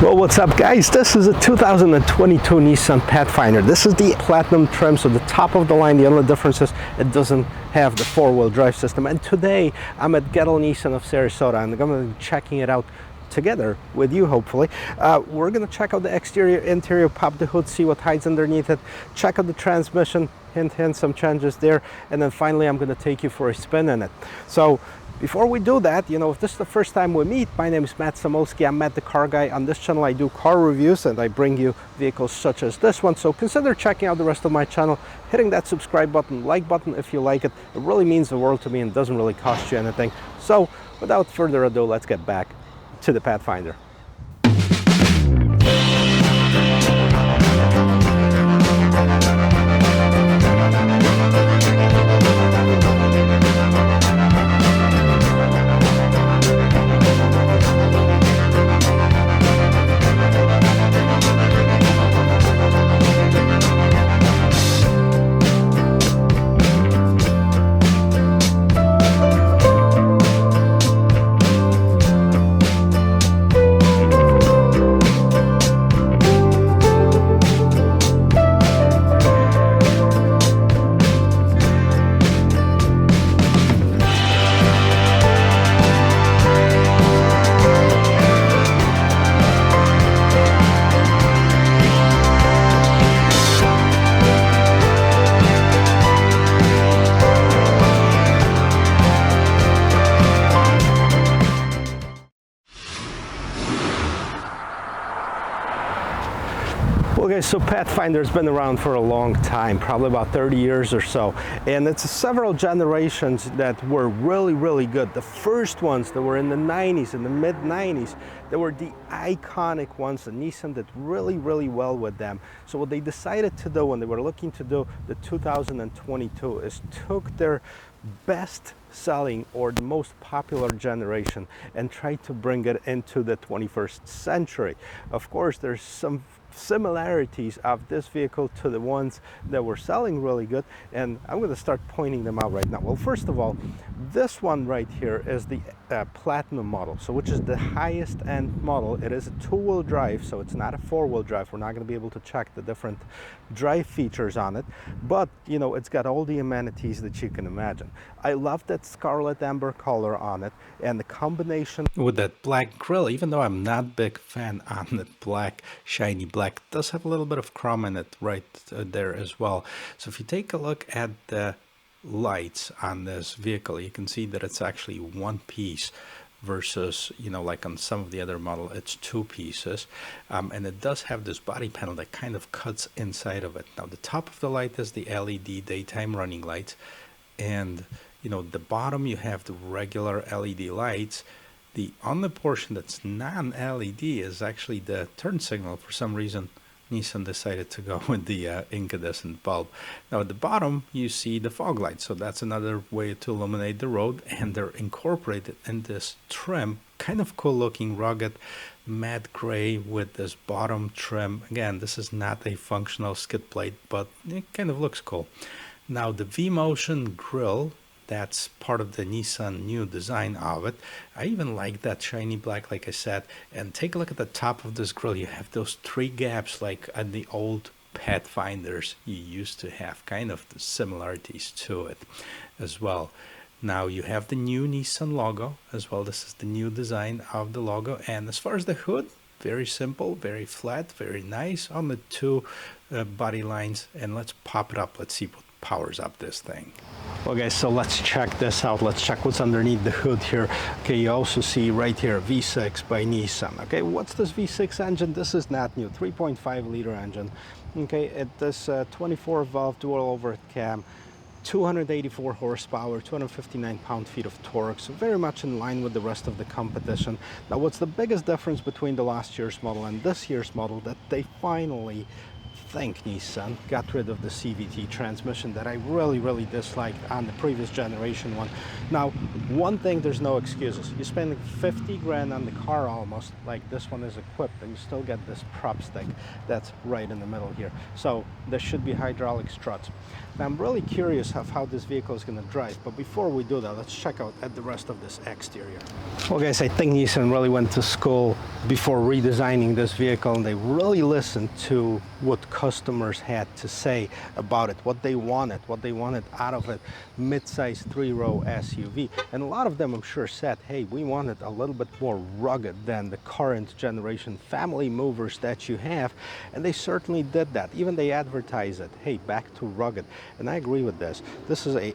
Well, what's up guys? This is a 2022 Nissan Pathfinder. This is the Platinum trim, so the top of the line. The only difference is it doesn't have the four-wheel drive system. And today I'm at Gettle Nissan of Sarasota and I'm going to be checking it out together with you, hopefully. We're going to check out the exterior, interior, pop the hood, see what hides underneath it, check out the transmission, hint, some changes there, and then finally I'm going to take you for a spin in it. So before we do that, if this is the first time we meet, my name is Matt Samolsky. I'm Matt the Car Guy. On this channel I do car reviews and I bring you vehicles such as this one. So consider checking out the rest of my channel, hitting that subscribe button, like button if you like it. It really means the world to me and doesn't really cost you anything. So without further ado, let's get back to the Pathfinder. Okay, so Pathfinder's been around for a long time, probably about 30 years or so, and it's several generations that were really good. The first ones that were in the 90s, in the mid 90s, they were the iconic ones, and Nissan did really well with them. So what they decided to do when they were looking to do the 2022 is took their best selling or the most popular generation and tried to bring it into the 21st century. Of course, there's some similarities of this vehicle to the ones that were selling really good, and I'm going to start pointing them out right now. Well, first of all, this one right here is the Platinum model, so which is the highest end model. It is a two-wheel drive, so it's not a four-wheel drive. We're not going to be able to check the different drive features on it, but it's got all the amenities that you can imagine. I love that scarlet amber color on it and the combination with that black grille. Even though I'm not a big fan on the black, shiny black, it does have a little bit of chrome in it right there as well. So if you take a look at the lights on this vehicle, you can see that it's actually one piece versus like on some of the other model it's two pieces, and it does have this body panel that kind of cuts inside of it. Now the top of the light is the LED daytime running lights, and the bottom you have the regular LED lights. The only portion that's non-LED is actually the turn signal. For some reason Nissan decided to go with the incandescent bulb. Now at the bottom you see the fog light, so that's another way to illuminate the road, and they're incorporated in this trim. Kind of cool looking, rugged matte gray with this bottom trim. Again, this is not a functional skid plate, but it kind of looks cool. Now the V-Motion grille, that's part of the Nissan new design of it. I even like that shiny black, like I said. And take a look at the top of this grille. You have those three gaps like at the old Pathfinders you used to have, kind of the similarities to it as well. Now you have the new Nissan logo as well. This is the new design of the logo. And as far as the hood, very simple, very flat, very nice on the two body lines. And let's pop it up. Let's see what powers up this thing. Okay, so let's check this out. Let's check what's underneath the hood here. Okay, you also see right here V6 by Nissan. Okay, what's this V6 engine? This is not new, 3.5 liter engine. Okay, it is 24 valve dual overhead cam, 284 horsepower, 259 pound-feet of torque, so very much in line with the rest of the competition. Now what's the biggest difference between the last year's model and this year's model? That they finally think Nissan got rid of the CVT transmission that I really disliked on the previous generation one. Now, one thing, there's no excuses. You're spending 50 grand on the car almost, like this one is equipped, and you still get this prop stick that's right in the middle here. So there should be hydraulic struts. Now, I'm really curious of how this vehicle is going to drive, but before we do that, let's check out at the rest of this exterior. Well guys, I think Nissan really went to school before redesigning this vehicle, and they really listened to what customers had to say about it, what they wanted out of it. Mid-size 3-row SUV, and a lot of them I'm sure said, hey, we wanted a little bit more rugged than the current generation family movers that you have, and they certainly did that. Even they advertise it, hey, back to rugged, and I agree with this. This is a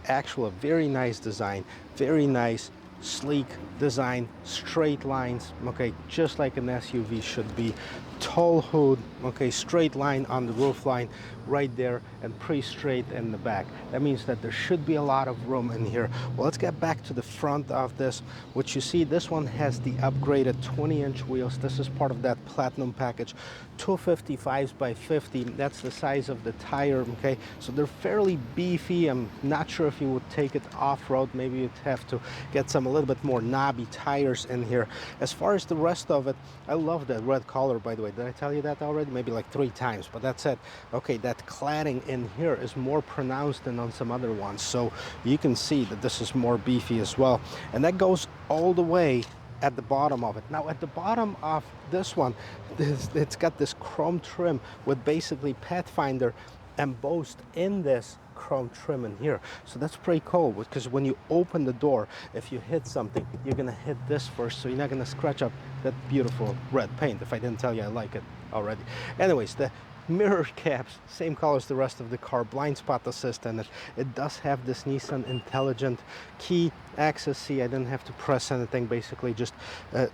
very nice design, very nice sleek design, straight lines, okay, just like an SUV should be. Tall hood, okay, straight line on the roof line right there, and pretty straight in the back. That means that there should be a lot of room in here. Well, let's get back to the front of this. What you see, this one has the upgraded 20-inch wheels. This is part of that Platinum package. 255s by 50, that's the size of the tire, okay? So they're fairly beefy. I'm not sure if you would take it off-road. Maybe you'd have to get some a little bit more knobby tires in here. As far as the rest of it, I love that red color, by the way. Did I tell you that already? Maybe like 3 times, but that's it. Okay, that cladding in here is more pronounced than on some other ones, so you can see that this is more beefy as well, and that goes all the way at the bottom of it. Now at the bottom of this one, it's got this chrome trim with basically Pathfinder embossed in this chrome trim in here. So that's pretty cool, because when you open the door, if you hit something, you're gonna hit this first, so you're not gonna scratch up that beautiful red paint. If I didn't tell you, I like it already. Anyways, the mirror caps, same color as the rest of the car, blind spot assist in it. It does have this Nissan intelligent key access. See, I didn't have to press anything, basically just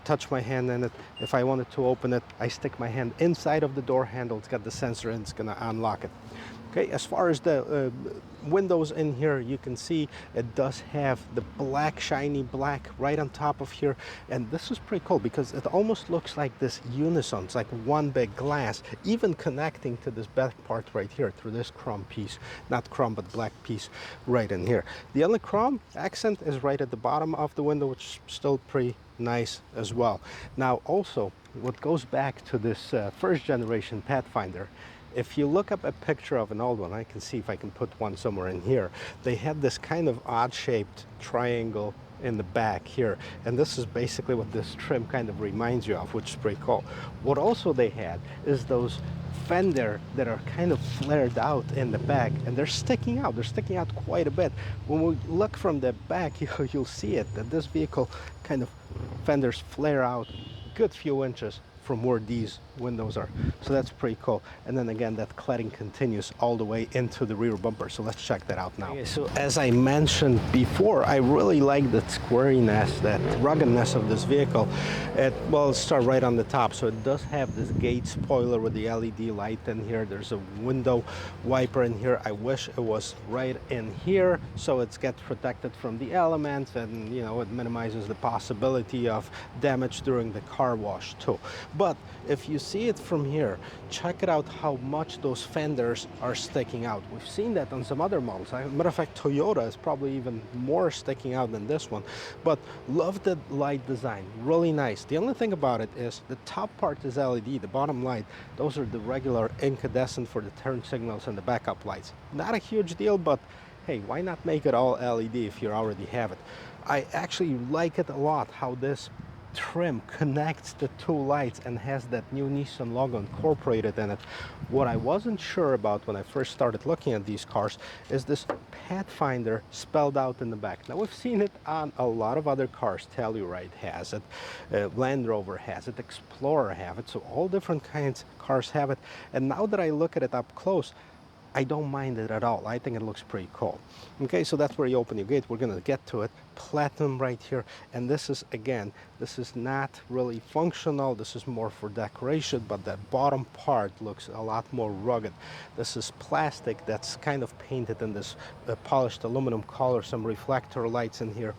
touch my hand in it. If I wanted to open it, I stick my hand inside of the door handle. It's got the sensor and it's gonna unlock it. Okay, as far as the windows in here, you can see it does have the black, shiny black right on top of here, and this is pretty cool because it almost looks like this unison. It's like one big glass, even connecting to this back part right here through this chrome piece, not chrome but black piece right in here. The only chrome accent is right at the bottom of the window, which is still pretty nice as well. Now also, what goes back to this first generation Pathfinder, if you look up a picture of an old one, I can see if I can put one somewhere in here, they had this kind of odd shaped triangle in the back here, and this is basically what this trim kind of reminds you of, which is pretty cool. What also they had is those fender that are kind of flared out in the back, and they're sticking out quite a bit. When we look from the back, you'll see it, that this vehicle kind of fenders flare out a good few inches from where these windows are. So that's pretty cool. And then again, that cladding continues all the way into the rear bumper. So let's check that out now. Okay, so as I mentioned before, I really like the squariness, that ruggedness of this vehicle. Well, let's start right on the top. So it does have this gate spoiler with the LED light in here. There's a window wiper in here. I wish it was right in here, so it gets protected from the elements, and you know, it minimizes the possibility of damage during the car wash too. But if you see it from here, check it out how much those fenders are sticking out. We've seen that on some other models. As a matter of fact, Toyota is probably even more sticking out than this one. But love the light design, really nice. The only thing about it is the top part is LED, the bottom light, those are the regular incandescent for the turn signals and the backup lights. Not a huge deal, but hey, why not make it all LED if you already have it? I actually like it a lot how this trim connects the two lights and has that new Nissan logo incorporated in it. What I wasn't sure about when I first started looking at these cars is this Pathfinder spelled out in the back. Now we've seen it on a lot of other cars. Telluride has it, Land Rover has it, Explorer have it, so all different kinds of cars have it. And now that I look at it up close, I don't mind it at all. I think it looks pretty cool. Okay, so that's where you open your gate. We're gonna get to it. Platinum right here, and this is, again, this is not really functional. This is more for decoration, but that bottom part looks a lot more rugged. This is plastic that's kind of painted in this polished aluminum color, some reflector lights in here.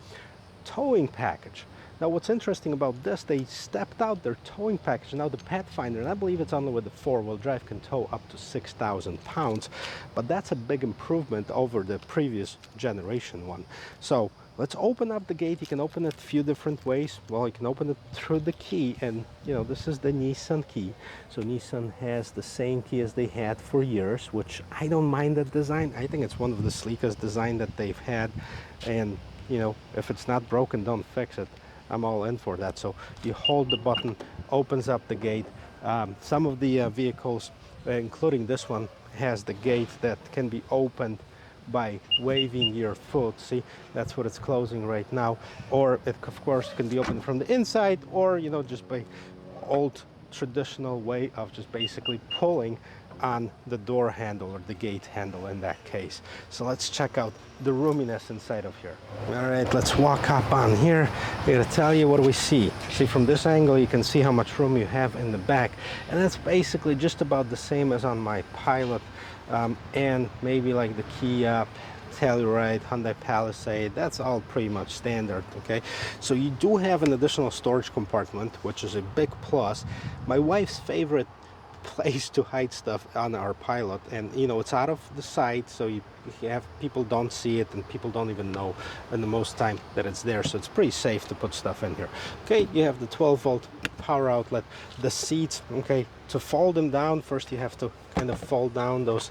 Towing package. Now what's interesting about this, they stepped out their towing package. Now the Pathfinder, and I believe it's only with the 4-wheel drive, can tow up to 6,000 pounds, but that's a big improvement over the previous generation one. So let's open up the gate. You can open it a few different ways. Well, you can open it through the key, and you know, this is the Nissan key. So Nissan has the same key as they had for years, which I don't mind that design. I think it's one of the sleekest design that they've had, and you know, if it's not broken, don't fix it. I'm all in for that. So you hold the button, opens up the gate. Some of the vehicles, including this one, has the gate that can be opened by waving your foot. See, that's what it's closing right now. Or it, of course, can be opened from the inside, or you know, just by old traditional way of just basically pulling on the door handle or the gate handle in that case. So let's check out the roominess inside of here. All right, let's walk up on here. I gotta tell you, what do we see? See, from this angle you can see how much room you have in the back, and that's basically just about the same as on my Pilot, and maybe like the Kia Telluride, Hyundai Palisade. That's all pretty much standard. Okay, so you do have an additional storage compartment, which is a big plus. My wife's favorite place to hide stuff on our Pilot, and you know, it's out of the sight, so you have people don't see it, and people don't even know in the most time that it's there, so it's pretty safe to put stuff in here. Okay, you have the 12-volt power outlet, the seats. Okay, to fold them down, first you have to kind of fold down those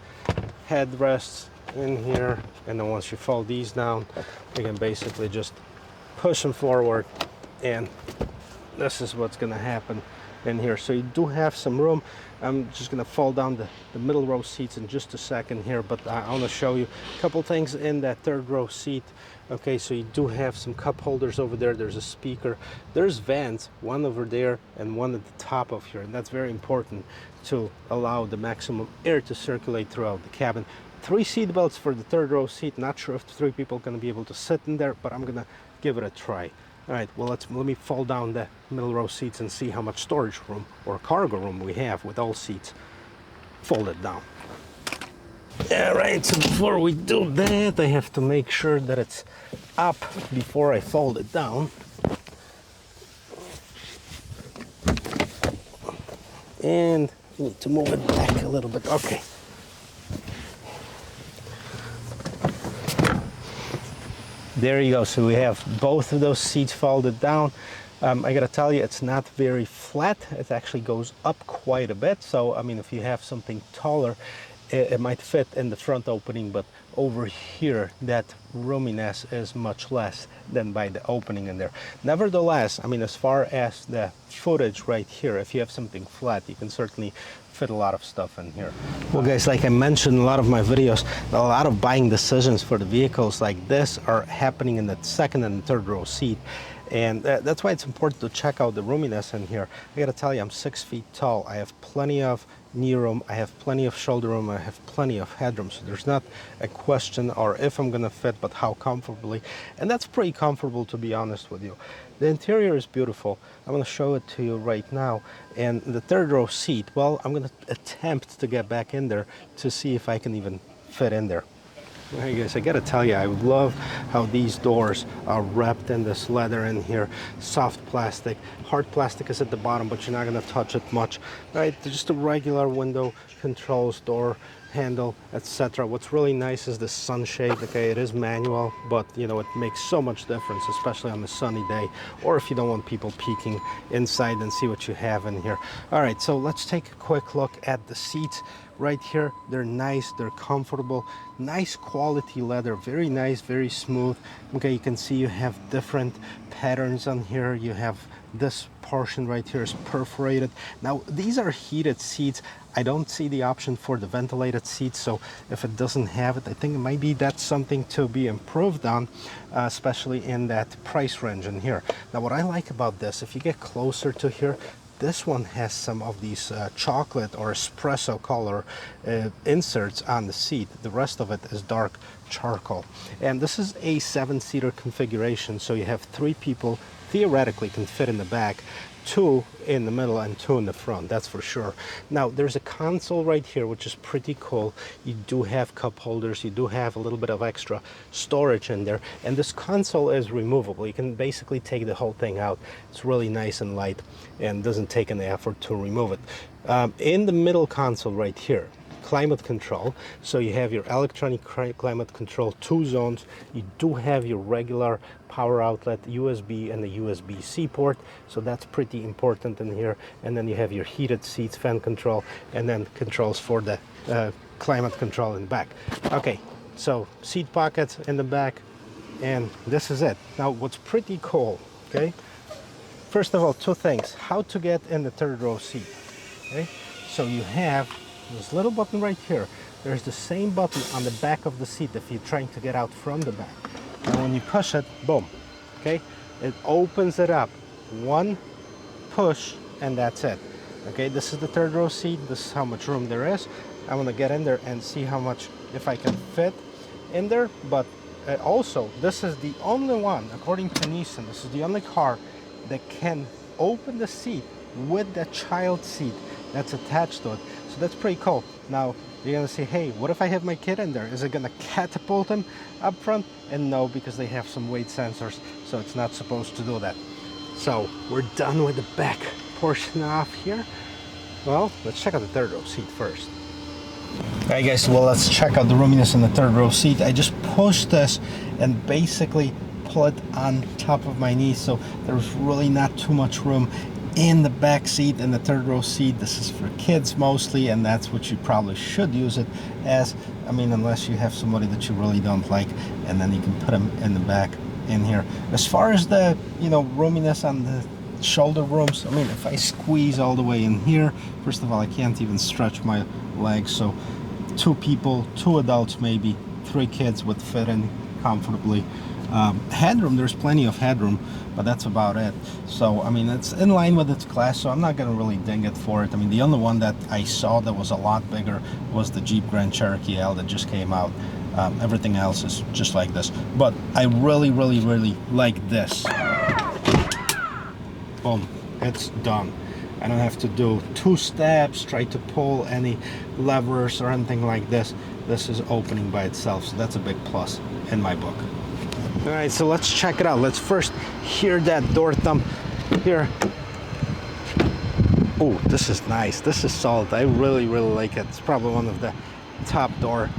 headrests in here, and then once you fold these down, you can basically just push them forward, and this is what's going to happen in here. So you do have some room. I'm just going to fold down the middle row seats in just a second here, but I want to show you a couple things in that third row seat. Okay, so you do have some cup holders over there. There's a speaker. There's vents, one over there and one at the top of here, and that's very important to allow the maximum air to circulate throughout the cabin. 3 seat belts for the third row seat. Not sure if 3 people are going to be able to sit in there, but I'm going to give it a try. All right, well, let me fold down the middle row seats and see how much storage room or cargo room we have with all seats folded down. All right, so before we do that, I have to make sure that it's up before I fold it down. And I need to move it back a little bit. Okay. There you go. So we have both of those seats folded down. I gotta tell you, it's not very flat. It actually goes up quite a bit. So, I mean, if you have something taller, it might fit in the front opening, but over here, that roominess is much less than by the opening in there. Nevertheless, I mean, as far as the footage right here, if you have something flat, you can certainly fit a lot of stuff in here. Well guys, like I mentioned in a lot of my videos, a lot of buying decisions for the vehicles like this are happening in the second and third row seat. And that's why it's important to check out the roominess in here. I gotta tell you, I'm 6 feet tall. I have plenty of knee room, I have plenty of shoulder room, I have plenty of headroom. So there's not a question or if I'm gonna fit, but how comfortably. And that's pretty comfortable, to be honest with you. The interior is beautiful. I'm gonna show it to you right now. And the third row seat, well, I'm gonna attempt to get back in there to see if I can even fit in there. Hey guys, I gotta tell you, I love how these doors are wrapped in this leather in here. Soft plastic. Hard plastic is at the bottom, but you're not gonna touch it much. Right, just a regular window controls, door handle, etc. What's really nice is the sunshade. Okay, it is manual, but you know, it makes so much difference, especially on a sunny day, or if you don't want people peeking inside and see what you have in here. All right, so let's take a quick look at the seats. Right here, they're nice, they're comfortable, nice quality leather, very nice, very smooth. Okay, you can see you have different patterns on here. You have this portion right here is perforated. Now, these are heated seats. I don't see the option for the ventilated seats, so if it doesn't have it, I think maybe that's something to be improved on, especially in that price range in here. Now, what I like about this, if you get closer to here, this one has some of these chocolate or espresso color inserts on the seat. The rest of it is dark charcoal. And this is a 7-seater configuration, so you have 3 people theoretically can fit in the back. 2 in the middle and 2 in the front, that's for sure. Now there's a console right here, which is pretty cool. You do have cup holders, you do have a little bit of extra storage in there, and this console is removable. You can basically take the whole thing out. It's really nice and light and doesn't take any effort to remove it. In the middle console right here, climate control. So you have your electronic climate control, 2 zones. You do have your regular power outlet, USB and the USB-C port. So that's pretty important in here. And then you have your heated seats, fan control, and then controls for the climate control in the back. Okay, so seat pockets in the back, and this is it. Now what's pretty cool, okay? First of all, 2 things. How to get in the 3rd row seat, okay? So you have this little button right here. There's the same button on the back of the seat if you're trying to get out from the back. And when you push it, boom, okay? It opens it up. 1 push, and that's it. Okay, this is the 3rd row seat. This is how much room there is. I want to get in there and see how much, if I can fit in there. But also, this is the only one, according to Nissan, this is the only car that can open the seat with the child seat that's attached to it. So that's pretty cool. Now you're gonna say, hey, what if I have my kid in there? Is it gonna catapult him up front? And no, because they have some weight sensors, so it's not supposed to do that. So we're done with the back portion off here. Well, let's check out the 3rd row seat first. All right guys, well, let's check out the roominess in the 3rd row seat. I just pushed this and basically pull it on top of my knee, so there's really not too much room in the back seat. In the 3rd row seat, this is for kids mostly, and that's what you probably should use it as. I mean, unless you have somebody that you really don't like, and then you can put them in the back in here. As far as the, you know, roominess on the shoulder rooms, I mean, if I squeeze all the way in here, first of all, I can't even stretch my legs, so 2 people, 2 adults maybe, 3 kids would fit in comfortably. Headroom, there's plenty of headroom, but that's about it. So I mean, it's in line with its class, so I'm not gonna really ding it for it. I mean, the only one that I saw that was a lot bigger was the Jeep Grand Cherokee L that just came out. Everything else is just like this, but I really like this. Boom, it's done. I don't have to do 2 steps, try to pull any levers or anything like this. This is opening by itself, so that's a big plus in my book. All right, so let's check it out. Let's first hear that door thump here. Oh, this is nice. This is solid. I really like it. It's probably one of the top door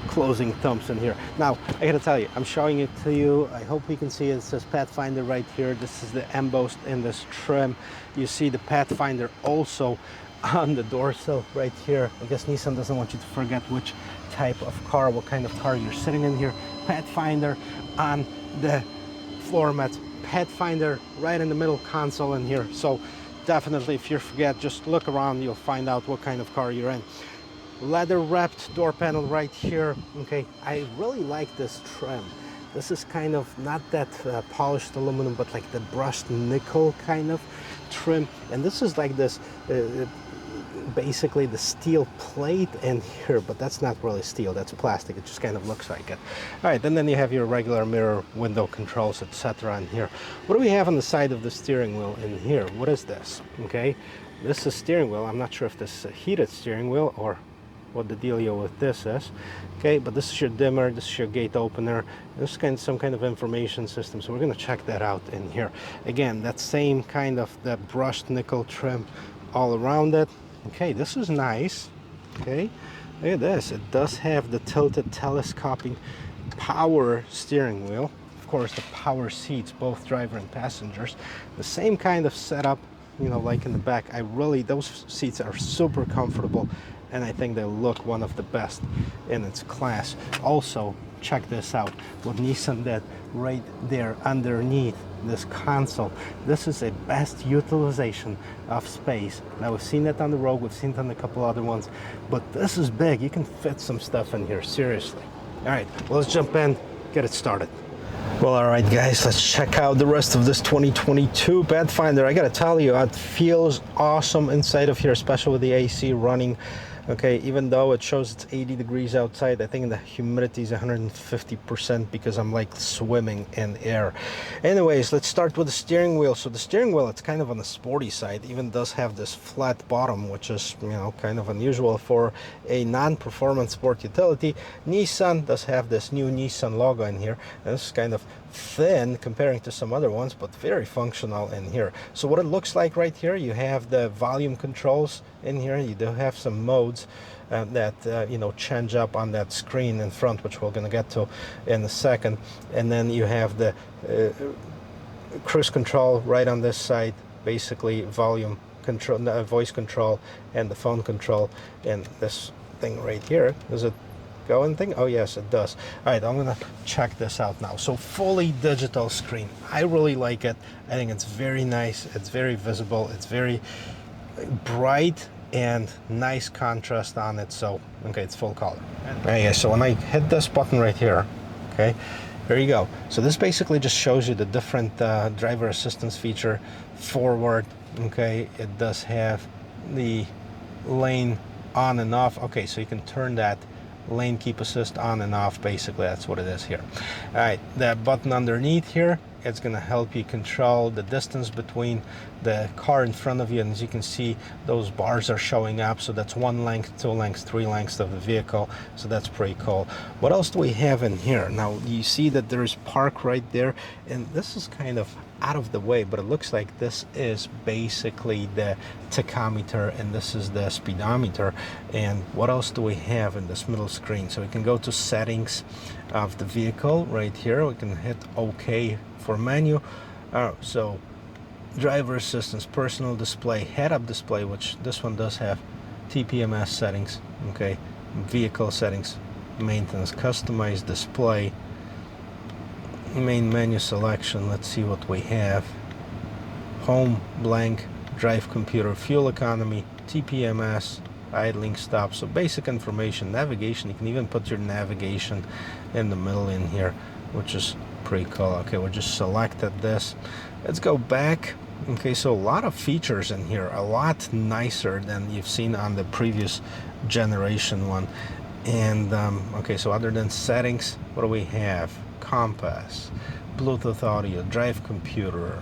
closing thumps in here. Now, I gotta tell you, I'm showing it to you. I hope you can see it. It says Pathfinder right here. This is the embossed in this trim. You see the Pathfinder also on the door sill right here. I guess Nissan doesn't want you to forget which type of car, what kind of car you're sitting in here. Pathfinder on the floor mats, Pathfinder right in the middle console in here. So definitely, if you forget, just look around, you'll find out what kind of car you're in. Leather wrapped door panel right here. Okay, I really like this trim. This is kind of not that polished aluminum, but like the brushed nickel kind of trim. And this is like this basically the steel plate in here, but that's not really steel, that's plastic. It just kind of looks like it. All right, and then you have your regular mirror, window controls, etc. in here. What do we have on the side of the steering wheel in here? What is this? Okay, this is steering wheel. I'm not sure if this is a heated steering wheel or what the dealio with this is. Okay, but this is your dimmer, this is your gate opener, this is some kind of information system, so we're going to check that out in here. Again, that same kind of that brushed nickel trim all around it. Okay, this is nice. Okay, look at this. It does have the tilted telescoping power steering wheel. Of course, the power seats, both driver and passengers. The same kind of setup, you know, like in the back. Those seats are super comfortable, and I think they look one of the best in its class. Also, check this out, what Nissan did right there underneath this console. This is a best utilization of space. Now, we've seen it on the Rogue, we've seen it on a couple other ones, but this is big. You can fit some stuff in here, seriously. All right, well, let's jump in, get it started. Well, all right, guys, let's check out the rest of this 2022 Pathfinder. I gotta tell you, it feels awesome inside of here, especially with the AC running. Okay, even though it shows it's 80 degrees outside, I think the humidity is 150% because I'm like swimming in air. Anyways, let's start with the steering wheel. So the steering wheel, it's kind of on the sporty side, even does have this flat bottom, which is, you know, kind of unusual for a non-performance sport utility. Nissan does have this new Nissan logo in here, and this is kind of thin comparing to some other ones, but very functional in here. So what it looks like right here, you have the volume controls in here. You do have some modes that you know, change up on that screen in front, which we're going to get to in a second. And then you have the cruise control right on this side, basically volume control, voice control, and the phone control. And this thing right here, is it going thing? Oh yes, it does. All right, I'm gonna check this out now. So fully digital screen. I really like it. I think it's very nice. It's very visible. It's very bright and nice contrast on it. So okay, it's full color. Okay, so when I hit this button right here, okay, there you go. So this basically just shows you the different driver assistance feature. Forward, okay, it does have the lane on and off. Okay, so you can turn that lane keep assist on and off. Basically that's what it is here. All right, that button underneath here, it's going to help you control the distance between the car in front of you, and as you can see, those bars are showing up. So that's 1 length, 2 lengths, 3 lengths of the vehicle. So that's pretty cool. What else do we have in here? Now you see that there's park right there, and this is kind of out of the way, but it looks like this is basically the tachometer and this is the speedometer. And what else do we have in this middle screen? So we can go to settings of the vehicle right here. We can hit OK for menu. So driver assistance, personal display, head-up display, which this one does have, TPMS settings, okay, vehicle settings, maintenance, customized display, main menu selection. Let's see what we have. Home, blank, drive computer, fuel economy, TPMS, idling, stop. So basic information, navigation. You can even put your navigation in the middle in here, which is pretty cool. Okay, we just selected this. Let's go back. Okay, so a lot of features in here, a lot nicer than you've seen on the previous generation one. And okay, so other than settings, what do we have? Compass, Bluetooth audio, drive computer,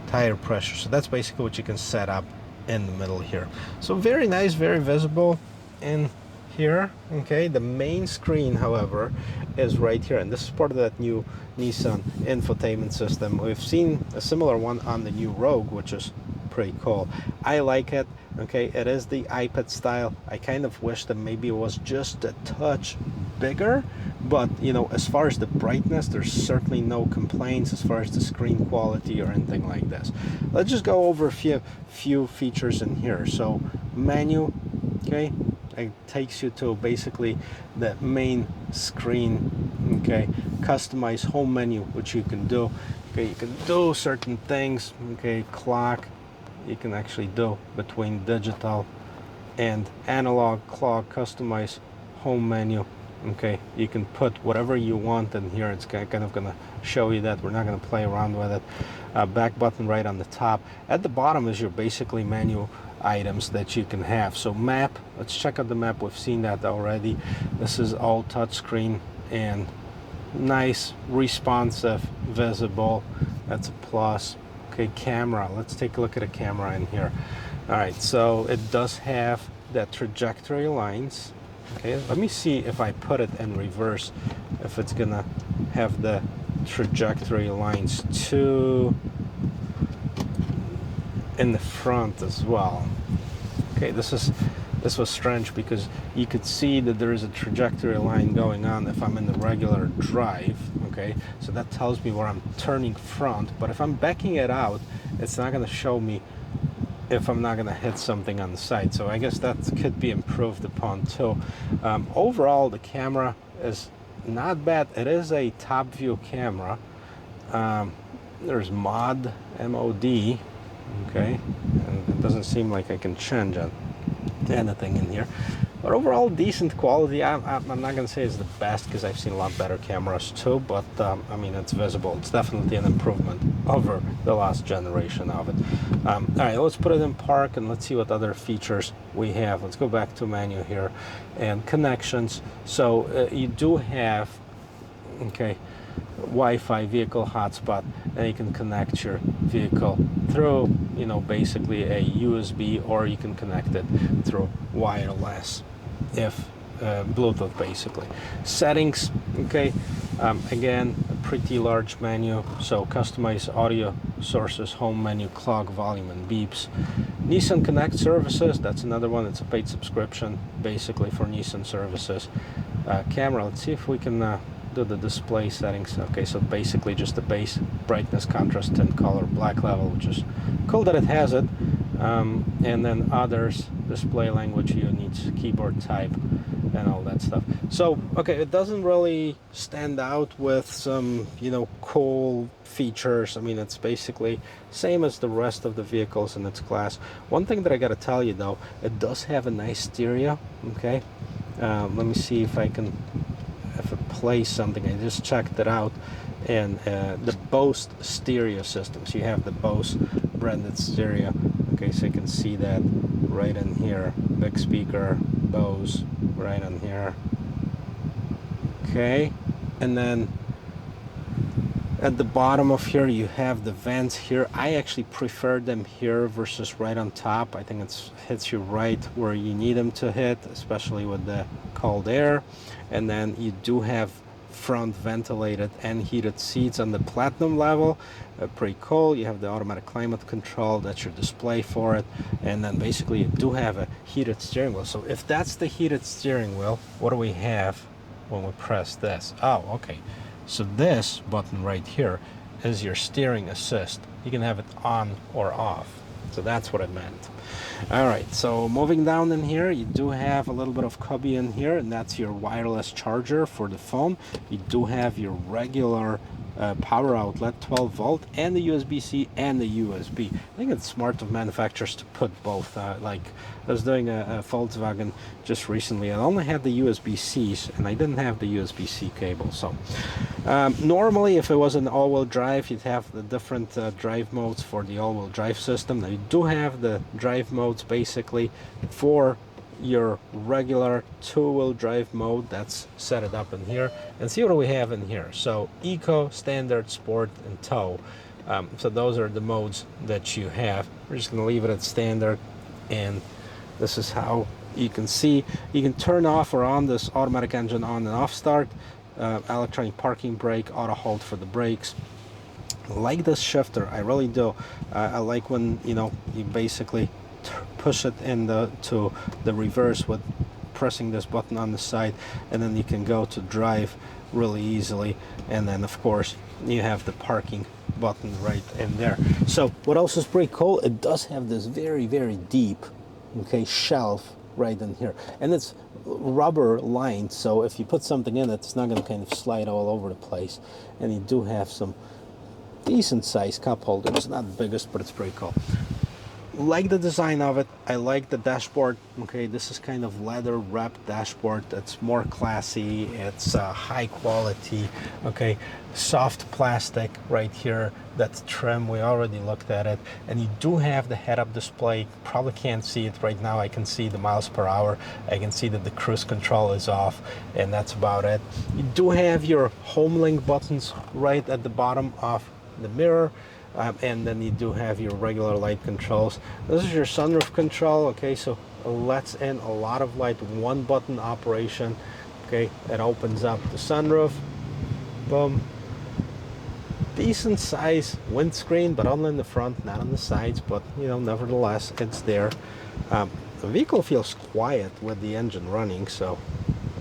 tire pressure. So that's basically what you can set up in the middle here. So very nice, very visible in here. Okay, the main screen, however, is right here, and this is part of that new Nissan infotainment system. We've seen a similar one on the new Rogue, which is pretty cool. I like it. Okay, it is the iPad style. I kind of wish that maybe it was just a touch bigger, but you know, as far as the brightness, there's certainly no complaints as far as the screen quality or anything like this. Let's just go over a few features in here. So menu, okay, it takes you to basically the main screen. Okay, customize home menu, which you can do. Okay, you can do certain things. Okay, clock, you can actually do between digital and analog clock, customize home menu. Okay, you can put whatever you want in here. It's kind of going to show you that. We're not going to play around with it. Back button right on the top. At the bottom is your basically menu items that you can have. So map, let's check out the map. We've seen that already. This is all touchscreen and nice, responsive, visible. That's a plus. Okay, camera, let's take a look at a camera in here. All right, so it does have that trajectory lines. Okay, let me see if I put it in reverse, if it's gonna have the trajectory lines too in the front as well. Okay, this was strange because you could see that there is a trajectory line going on if I'm in the regular drive. Okay, so that tells me where I'm turning front, but if I'm backing it out, it's not going to show me if I'm not going to hit something on the side. So I guess that could be improved upon too. Overall, the camera is not bad. It is a top view camera. There's mod, M-O-D, okay, and it doesn't seem like I can change anything in here. But overall, decent quality. I'm not going to say it's the best because I've seen a lot better cameras too, but I mean, it's visible. It's definitely an improvement. over the last generation of it. All right, let's put it in park and let's see what other features we have. Let's go back to menu here and connections. So you do have, okay, Wi-Fi vehicle hotspot, and you can connect your vehicle through, you know, basically a USB, or you can connect it through wireless, if Bluetooth basically. Settings, okay, again, a pretty large menu, so customize audio sources, home menu, clock, volume, and beeps. Nissan Connect services, that's another one. It's a paid subscription basically for Nissan services. Camera, let's see if we can do the display settings. Okay, so basically just the base brightness, contrast, tint, color, black level, which is cool that it has it. And then others, display language, units, keyboard type, and all that stuff. So, okay, it doesn't really stand out with some, you know, cool features. I mean, it's basically same as the rest of the vehicles in its class. One thing that I gotta tell you though, it does have a nice stereo, okay? Let me see if I can, if it plays something. I just checked it out, and the Bose stereo system. So you have the Bose branded stereo. Okay, so you can see that right in here. Big speaker, Bose, right in here. Okay, and then at the bottom of here you have the vents here. I actually prefer them here versus right on top. I think it hits you right where you need them to hit, especially with the cold air. And then you do have front ventilated and heated seats on the Platinum level. Pretty cool. You have the automatic climate control, that's your display for it, and then basically you do have a heated steering wheel. So if that's the heated steering wheel, what do we have when we press this? Oh, okay, so this button right here is your steering assist. You can have it on or off, so that's what it meant. All right, so moving down in here, you do have a little bit of cubby in here, and that's your wireless charger for the phone. You do have your regular power outlet, 12 volt, and the USB-C and the USB. I think it's smart of manufacturers to put both. Like I was doing a Volkswagen just recently. I only had the USB-Cs and I didn't have the USB-C cable. So normally if it was an all-wheel drive, you'd have the different drive modes for the all-wheel drive system. Now you do have the drive modes basically for your regular two-wheel drive mode. That's set it up in here, and see what do we have in here. So eco, standard, sport, and tow. So those are the modes that you have. We're just going to leave it at standard, and this is how you can see. You can turn off or on this automatic engine on and off start, electronic parking brake, auto hold for the brakes. I like this shifter, I really do. I like when, you know, you basically push it to the reverse with pressing this button on the side, and then you can go to drive really easily. And then of course you have the parking button right in there. So what else is pretty cool, it does have this very, very deep, okay, shelf right in here, and it's rubber lined, so if you put something in it, it's not going to kind of slide all over the place. And you do have some decent sized cup holders, not the biggest, but it's pretty cool. Like the design of it. I like the dashboard. Okay, this is kind of leather wrapped dashboard. That's more classy. It's high quality. Okay, soft plastic right here. That's trim. We already looked at it. And you do have the head-up display. Probably can't see it right now. I can see the miles per hour. I can see that the cruise control is off, and that's about it. You do have your home link buttons right at the bottom of the mirror. And then you do have your regular light controls. This is your sunroof control. Okay, so it lets in a lot of light, one button operation. Okay, it opens up the sunroof. Boom. Decent size windscreen, but only in the front, not on the sides, but you know, nevertheless it's there. The vehicle feels quiet with the engine running, so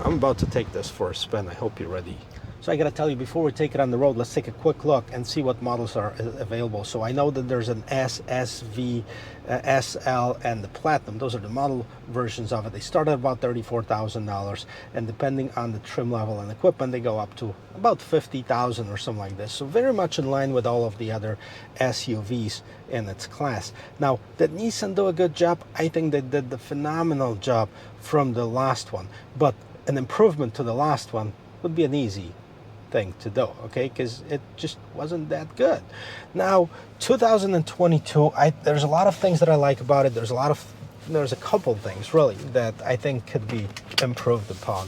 I'm about to take this for a spin. I hope you're ready. So I gotta tell you, before we take it on the road, let's take a quick look and see what models are available. So I know that there's an S, SV, SL, and the Platinum. Those are the model versions of it. They start at about $34,000, and depending on the trim level and equipment, they go up to about $50,000 or something like this. So very much in line with all of the other SUVs in its class. Now, did Nissan do a good job? I think they did the phenomenal job from the last one, but an improvement to the last one would be an easy thing to do, okay, because it just wasn't that good. Now 2022, there's a lot of things that I like about it. There's a couple things really that I think could be improved upon.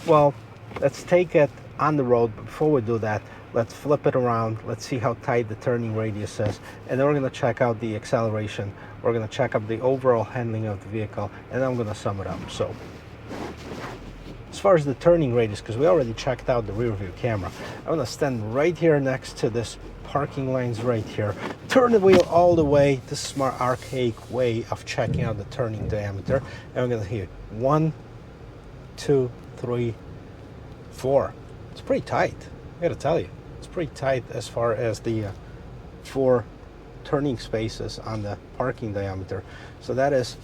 Well, let's take it on the road, but before we do that, let's flip it around. Let's see how tight the turning radius is, and then we're going to check out the acceleration. We're going to check up the overall handling of the vehicle, and then I'm going to sum it up. So as far as the turning radius, because we already checked out the rear view camera, I'm going to stand right here next to this parking lanes right here, turn the wheel all the way. This is my archaic way of checking out the turning diameter, and I'm going to hear 1, 2, 3, 4. It's pretty tight, I gotta tell you. It's pretty tight as far as the 4 turning spaces on the parking diameter. So that is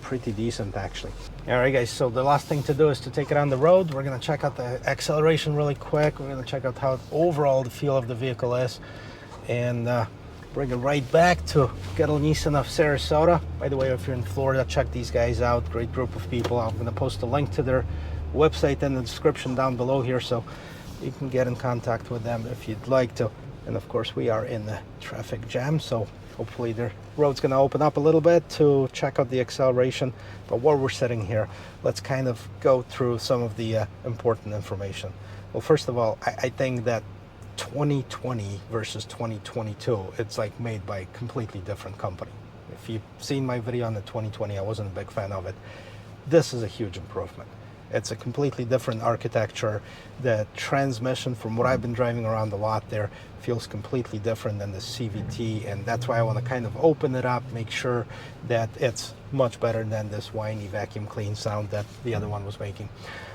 pretty decent actually. All right guys, so the last thing to do is to take it on the road. We're gonna check out the acceleration really quick. We're gonna check out how overall the feel of the vehicle is, and bring it right back to good old Nissan of Sarasota. By the way, if you're in Florida, check these guys out. Great group of people. I'm gonna post a link to their website in the description down below here, so you can get in contact with them if you'd like to. And of course, we are in the traffic jam, so hopefully the road's going to open up a little bit to check out the acceleration. But while we're sitting here, let's kind of go through some of the important information. Well, first of all, I think that 2020 versus 2022, it's like made by a completely different company. If you've seen my video on the 2020, I wasn't a big fan of it. This is a huge improvement. It's a completely different architecture. The transmission, from what I've been driving around a lot there, feels completely different than the CVT, and that's why I want to kind of open it up, make sure that it's much better than this whiny vacuum clean sound that the other one was making.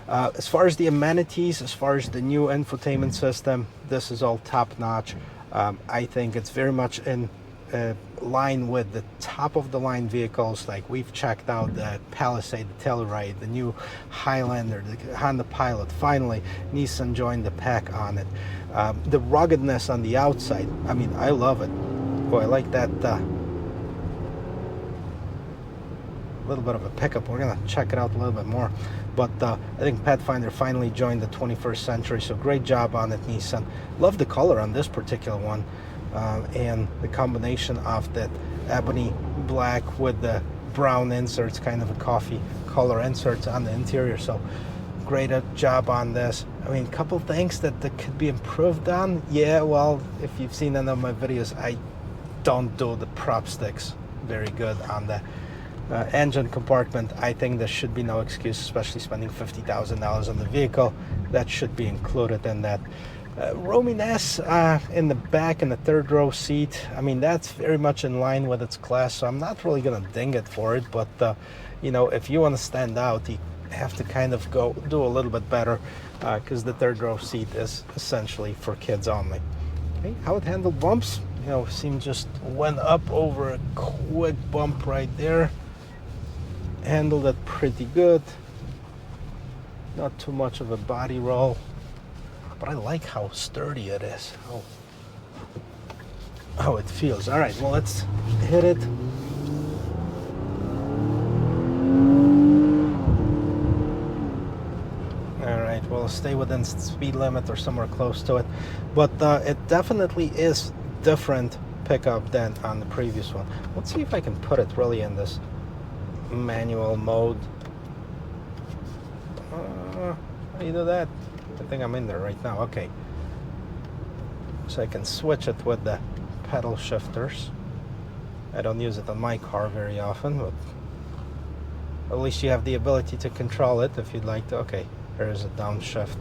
As far as the amenities, as far as the new infotainment system, this is all top notch. I think it's very much in line with the top of the line vehicles. Like, we've checked out the Palisade, the Telluride, the new Highlander, the Honda Pilot. Finally, Nissan joined the pack on it. The ruggedness on the outside, I mean, I love it. Boy, I like that little bit of a pickup. We're gonna check it out a little bit more, but I think Pathfinder finally joined the 21st century, so great job on it, Nissan. Love the color on this particular one. And the combination of that ebony black with the brown inserts, kind of a coffee color inserts on the interior. So great job on this. I mean, a couple things that could be improved on. Yeah, well, if you've seen any of my videos, I don't do the prop sticks very good on the engine compartment. I think there should be no excuse, especially spending $50,000 on the vehicle. That should be included in that. Roominess in the back in the third row seat, I mean, that's very much in line with its class, so I'm not really gonna ding it for it, but you know, if you want to stand out, you have to kind of go do a little bit better, because the third row seat is essentially for kids only. Okay, how it handled bumps, you know, seemed just went up over a quick bump right there. Handled it pretty good, not too much of a body roll. But I like how sturdy it is, how it feels. All right, well, let's hit it. All right, well, stay within speed limit or somewhere close to it. But it definitely is different pickup than on the previous one. Let's see if I can put it really in this manual mode. How do you do that? I think I'm in there right now. Okay, so I can switch it with the pedal shifters. I don't use it on my car very often, but at least you have the ability to control it if you'd like to. Okay, there's a downshift.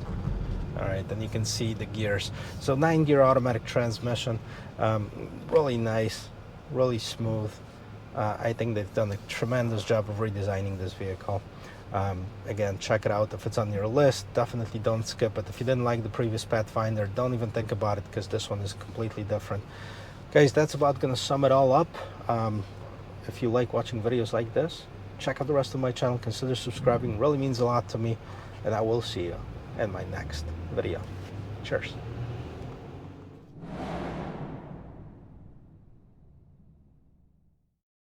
All right, then you can see the gears. So 9-gear automatic transmission, really nice, really smooth. I think they've done a tremendous job of redesigning this vehicle. Again, check it out if it's on your list. Definitely don't skip it. If you didn't like the previous Pathfinder, don't even think about it, because this one is completely different. Guys, that's about gonna sum it all up. If you like watching videos like this, check out the rest of my channel. Consider subscribing. It really means a lot to me, and I will see you in my next video. Cheers.